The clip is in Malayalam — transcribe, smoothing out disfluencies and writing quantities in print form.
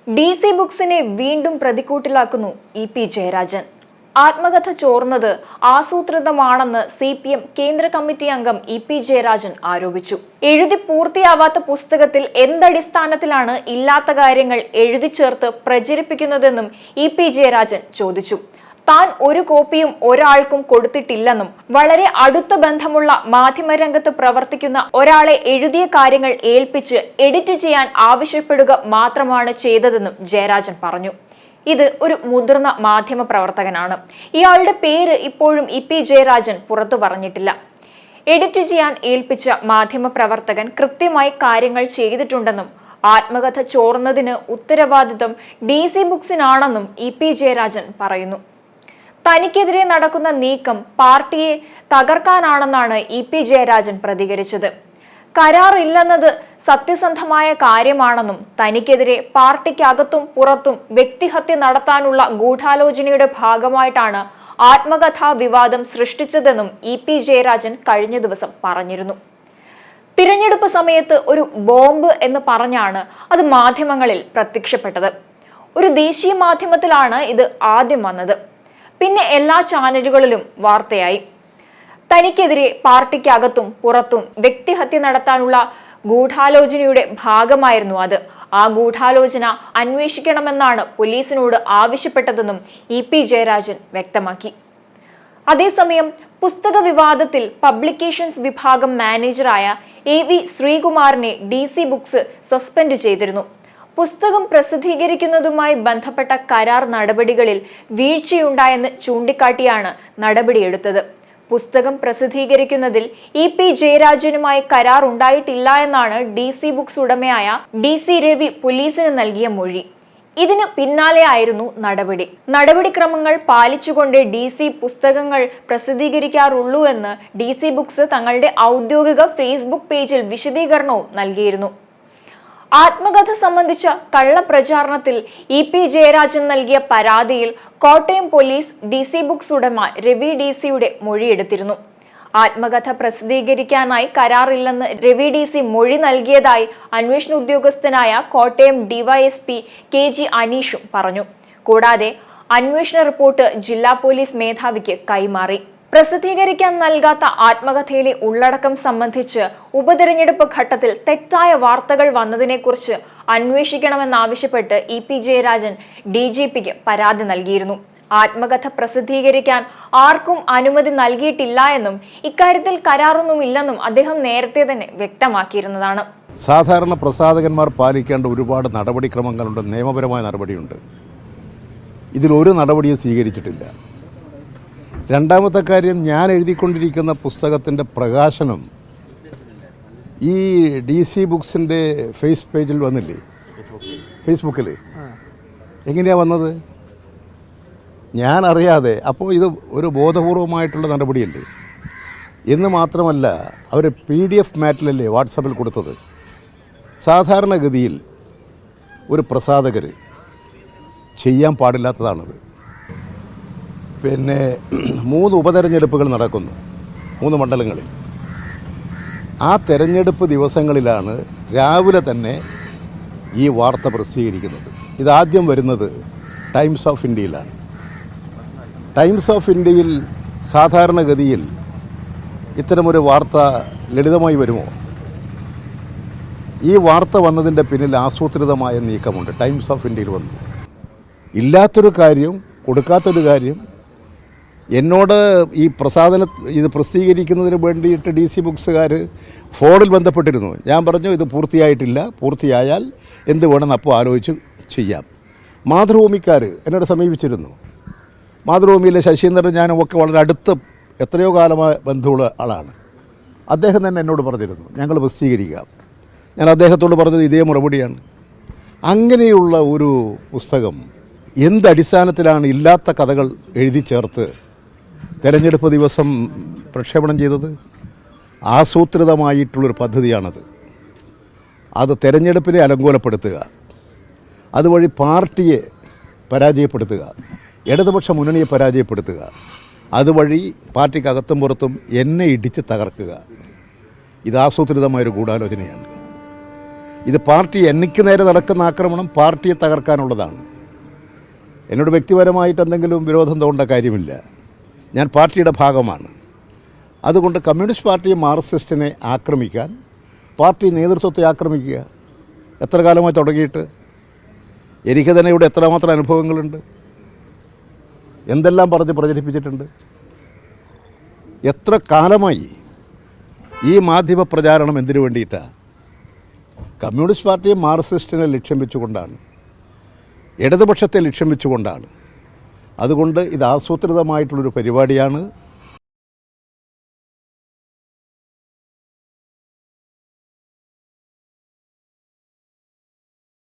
DC ബുക്സിനെ വീണ്ടും പ്രതിക്കൂട്ടിലാക്കുന്നു ഇ.പി. ജയരാജൻ. ആത്മകഥ ചോർന്നത് ആസൂത്രിതമാണെന്ന് CPM കേന്ദ്ര കമ്മിറ്റി അംഗം ഇ.പി. ജയരാജൻ ആരോപിച്ചു. എഴുതി പൂർത്തിയാവാത്ത പുസ്തകത്തിൽ എന്തടിസ്ഥാനത്തിലാണ് ഇല്ലാത്ത കാര്യങ്ങൾ എഴുതി ചേർത്ത് പ്രചരിപ്പിക്കുന്നതെന്നും ഇ.പി. ജയരാജൻ ചോദിച്ചു. താൻ ഒരു കോപ്പിയും ഒരാൾക്കും കൊടുത്തിട്ടില്ലെന്നും വളരെ അടുത്ത ബന്ധമുള്ള മാധ്യമരംഗത്ത് പ്രവർത്തിക്കുന്ന ഒരാളെ എഴുതിയ കാര്യങ്ങൾ ഏൽപ്പിച്ച് എഡിറ്റ് ചെയ്യാൻ ആവശ്യപ്പെടുക മാത്രമാണ് ചെയ്തതെന്നും ജയരാജൻ പറഞ്ഞു. ഇത് ഒരു മുതിർന്ന മാധ്യമ പ്രവർത്തകനാണ്. ഇയാളുടെ പേര് ഇപ്പോഴും ഇ.പി. ജയരാജൻ പുറത്തു പറഞ്ഞിട്ടില്ല. എഡിറ്റ് ചെയ്യാൻ ഏൽപ്പിച്ച മാധ്യമ പ്രവർത്തകൻ കൃത്യമായി കാര്യങ്ങൾ ചെയ്തിട്ടുണ്ടെന്നും ആത്മകഥ ചോർന്നതിന് ഉത്തരവാദിത്വം DC ബുക്സിനാണെന്നും ഇ.പി. ജയരാജൻ പറയുന്നു. തനിക്കെതിരെ നടക്കുന്ന നീക്കം പാർട്ടിയെ തകർക്കാനാണെന്നാണ് ഇ.പി. ജയരാജൻ പ്രതികരിച്ചത്. കരാറില്ലെന്നത് സത്യസന്ധമായ കാര്യമാണെന്നും തനിക്കെതിരെ പാർട്ടിക്കകത്തും പുറത്തും വ്യക്തിഹത്യ നടത്താനുള്ള ഗൂഢാലോചനയുടെ ഭാഗമായിട്ടാണ് ആത്മകഥാ വിവാദം സൃഷ്ടിച്ചതെന്നും ഇ.പി. ജയരാജൻ കഴിഞ്ഞ ദിവസം പറഞ്ഞിരുന്നു. തിരഞ്ഞെടുപ്പ് സമയത്ത് ഒരു ബോംബ് എന്ന് പറഞ്ഞാണ് അത് മാധ്യമങ്ങളിൽ പ്രത്യക്ഷപ്പെട്ടത്. ഒരു ദേശീയ മാധ്യമത്തിലാണ് ഇത് ആദ്യം വന്നത്. പിന്നെ എല്ലാ ചാനലുകളിലും വാർത്തയായി. തനിക്കെതിരെ പാർട്ടിക്കകത്തും പുറത്തും വ്യക്തിഹത്യ നടത്താനുള്ള ഗൂഢാലോചനയുടെ ഭാഗമായിരുന്നു അത്. ആ ഗൂഢാലോചന അന്വേഷിക്കണമെന്നാണ് പോലീസിനോട് ആവശ്യപ്പെട്ടതെന്നും ഇ.പി. ജയരാജൻ വ്യക്തമാക്കി. അതേസമയം പുസ്തക വിവാദത്തിൽ പബ്ലിക്കേഷൻസ് വിഭാഗം മാനേജറായ A.V. ശ്രീകുമാറിനെ DC ബുക്സ് സസ്പെൻഡ് ചെയ്തിരുന്നു. പുസ്തകം പ്രസിദ്ധീകരിക്കുന്നതുമായി ബന്ധപ്പെട്ട കരാർ നടപടികളിൽ വീഴ്ചയുണ്ടായെന്ന് ചൂണ്ടിക്കാട്ടിയാണ് നടപടിയെടുത്തത്. പുസ്തകം പ്രസിദ്ധീകരിക്കുന്നതിൽ ഇ.പി. ജയരാജനുമായി കരാർ ഉണ്ടായിട്ടില്ല എന്നാണ് DC ബുക്സ് ഉടമയായ DC രവി പോലീസിന് നൽകിയ മൊഴി. ഇതിന് പിന്നാലെയായിരുന്നു നടപടിക്രമങ്ങൾ പാലിച്ചുകൊണ്ട് DC പുസ്തകങ്ങൾ പ്രസിദ്ധീകരിക്കാറുള്ളൂ എന്ന് DC ബുക്സ് തങ്ങളുടെ ഔദ്യോഗിക ഫേസ്ബുക്ക് പേജിൽ വിശദീകരണവും നൽകിയിരുന്നു. ആത്മകഥ സംബന്ധിച്ച കള്ളപ്രചാരണത്തിൽ ഇ.പി. ജയരാജൻ നൽകിയ പരാതിയിൽ കോട്ടയം പോലീസ് DC ബുക്സ് ഉടമ രവി DC-യുടെ മൊഴിയെടുത്തിരുന്നു. ആത്മകഥ പ്രസിദ്ധീകരിക്കാനായി കരാറില്ലെന്ന് രവി DC മൊഴി നൽകിയതായി അന്വേഷണ ഉദ്യോഗസ്ഥനായ കോട്ടയം DYSP KG അനീഷും പറഞ്ഞു. കൂടാതെ അന്വേഷണ റിപ്പോർട്ട് ജില്ലാ പോലീസ് മേധാവിക്ക് കൈമാറി. പ്രസിദ്ധീകരിക്കാൻ നൽകാത്ത ആത്മകഥയിലെ ഉള്ളടക്കം സംബന്ധിച്ച് ഉപതെരഞ്ഞെടുപ്പ് ഘട്ടത്തിൽ തെറ്റായ വാർത്തകൾ വന്നതിനെക്കുറിച്ച് അന്വേഷിക്കണമെന്നാവശ്യപ്പെട്ട് ഇ.പി. ജയരാജൻ DGPക്ക് പരാതി നൽകിയിരുന്നു. ആത്മകഥ പ്രസിദ്ധീകരിക്കാൻ ആർക്കും അനുമതി നൽകിയിട്ടില്ല എന്നും ഇക്കാര്യത്തിൽ കരാറൊന്നുമില്ലെന്നും അദ്ദേഹം നേരത്തെ തന്നെ വ്യക്തമാക്കിയിരുന്നതാണ്. സാധാരണ പ്രസാധകന്മാർ പാലിക്കേണ്ട ഒരുപാട് നടപടിക്രമങ്ങളുണ്ട്, നിയമപരമായ നടപടിയുണ്ട്. ഇതിലൊരു നടപടിയും സ്വീകരിച്ചിട്ടില്ല. രണ്ടാമത്തെ കാര്യം, ഞാൻ എഴുതിക്കൊണ്ടിരിക്കുന്ന പുസ്തകത്തിൻ്റെ പ്രകാശനം ഈ DC ബുക്സിൻ്റെ ഫേസ് പേജിൽ വന്നില്ലേ, ഫേസ്ബുക്കിൽ എങ്ങനെയാണ് വന്നത്? ഞാൻ അറിയാതെ. അപ്പോൾ ഇത് ഒരു ബോധപൂർവമായിട്ടുള്ള നടപടിയല്ലേ എന്ന് മാത്രമല്ല, അവർ PDF മാറ്റിലല്ലേ വാട്സാപ്പിൽ കൊടുത്തത്. സാധാരണഗതിയിൽ ഒരു പ്രസാധകർ ചെയ്യാൻ പാടില്ലാത്തതാണത്. പിന്നെ 3 ഉപതെരഞ്ഞെടുപ്പുകൾ നടക്കുന്നു, 3 മണ്ഡലങ്ങളിൽ. ആ തെരഞ്ഞെടുപ്പ് ദിവസങ്ങളിലാണ് രാവിലെ തന്നെ ഈ വാർത്ത പ്രസിദ്ധീകരിക്കുന്നത്. ഇതാദ്യം വരുന്നത് ടൈംസ് ഓഫ് ഇന്ത്യയിലാണ്. ടൈംസ് ഓഫ് ഇന്ത്യയിൽ സാധാരണഗതിയിൽ ഇത്തരമൊരു വാർത്ത ലളിതമായി വരുമോ? ഈ വാർത്ത വന്നതിൻ്റെ പിന്നിൽ ആസൂത്രിതമായ നീക്കമുണ്ട്. ടൈംസ് ഓഫ് ഇന്ത്യയിൽ വന്നു. ഇല്ലാത്തൊരു കാര്യം, കൊടുക്കാത്തൊരു കാര്യം എന്നോട് ഇത് പ്രസിദ്ധീകരിക്കുന്നതിന് വേണ്ടിയിട്ട് DC ബുക്സുകാർ ഫോണിൽ ബന്ധപ്പെട്ടിരുന്നു. ഞാൻ പറഞ്ഞു ഇത് പൂർത്തിയായിട്ടില്ല, പൂർത്തിയായാൽ എന്ത് വേണമെന്ന് അപ്പോൾ ആലോചിച്ച് ചെയ്യാം. മാതൃഭൂമിക്കാർ എന്നോട് സമീപിച്ചിരുന്നു. മാതൃഭൂമിയിലെ ശശീന്ദ്രൻ ഞാനും ഒക്കെ വളരെ അടുത്ത് എത്രയോ കാലമായ ബന്ധമുള്ള ആളാണ്. അദ്ദേഹം തന്നെ എന്നോട് പറഞ്ഞിരുന്നു ഞങ്ങൾ പ്രസിദ്ധീകരിക്കാം. ഞാൻ അദ്ദേഹത്തോട് പറഞ്ഞത് ഇതേ മറുപടിയാണ്. അങ്ങനെയുള്ള ഒരു പുസ്തകം എന്തടിസ്ഥാനത്തിലാണ് ഇല്ലാത്ത കഥകൾ എഴുതി ചേർത്ത് തെരഞ്ഞെടുപ്പ് ദിവസം പ്രക്ഷേപണം ചെയ്തത്? ആസൂത്രിതമായിട്ടുള്ളൊരു പദ്ധതിയാണത്. അത് തെരഞ്ഞെടുപ്പിനെ അലങ്കോലപ്പെടുത്തുക, അതുവഴി പാർട്ടിയെ പരാജയപ്പെടുത്തുക, ഇടതുപക്ഷ മുന്നണിയെ പരാജയപ്പെടുത്തുക, അതുവഴി പാർട്ടിക്കകത്തും പുറത്തും എന്നെ ഇടിച്ച് തകർക്കുക. ഇത് ആസൂത്രിതമായൊരു ഗൂഢാലോചനയാണ്. ഇത് പാർട്ടി എനിക്ക് നേരെ നടക്കുന്ന ആക്രമണം പാർട്ടിയെ തകർക്കാനുള്ളതാണ്. എന്നോട് വ്യക്തിപരമായിട്ട് എന്തെങ്കിലും വിരോധം തോന്നേണ്ട കാര്യമില്ല. ഞാൻ പാർട്ടിയുടെ ഭാഗമാണ്. അതുകൊണ്ട് കമ്മ്യൂണിസ്റ്റ് പാർട്ടിയെ മാർക്സിസ്റ്റിനെ ആക്രമിക്കാൻ പാർട്ടി നേതൃത്വത്തെ ആക്രമിക്കുക എത്ര കാലമായി തുടങ്ങിയിട്ട്? എനിക്ക് തന്നെ ഇവിടെ എത്രമാത്രം അനുഭവങ്ങളുണ്ട്, എന്തെല്ലാം പറഞ്ഞ് പ്രചരിപ്പിച്ചിട്ടുണ്ട്. എത്ര കാലമായി ഈ മാധ്യമ പ്രചാരണം എന്തിനു വേണ്ടിയിട്ടാണ്? കമ്മ്യൂണിസ്റ്റ് പാർട്ടിയെ മാർക്സിസ്റ്റിനെ ലക്ഷ്യം വെച്ചുകൊണ്ടാണ്, ഇടതുപക്ഷത്തെ ലക്ഷ്യം വെച്ചുകൊണ്ടാണ്. അതുകൊണ്ട് ഇത് ആസൂത്രിതമായിട്ടുള്ളൊരു പരിപാടിയാണ്.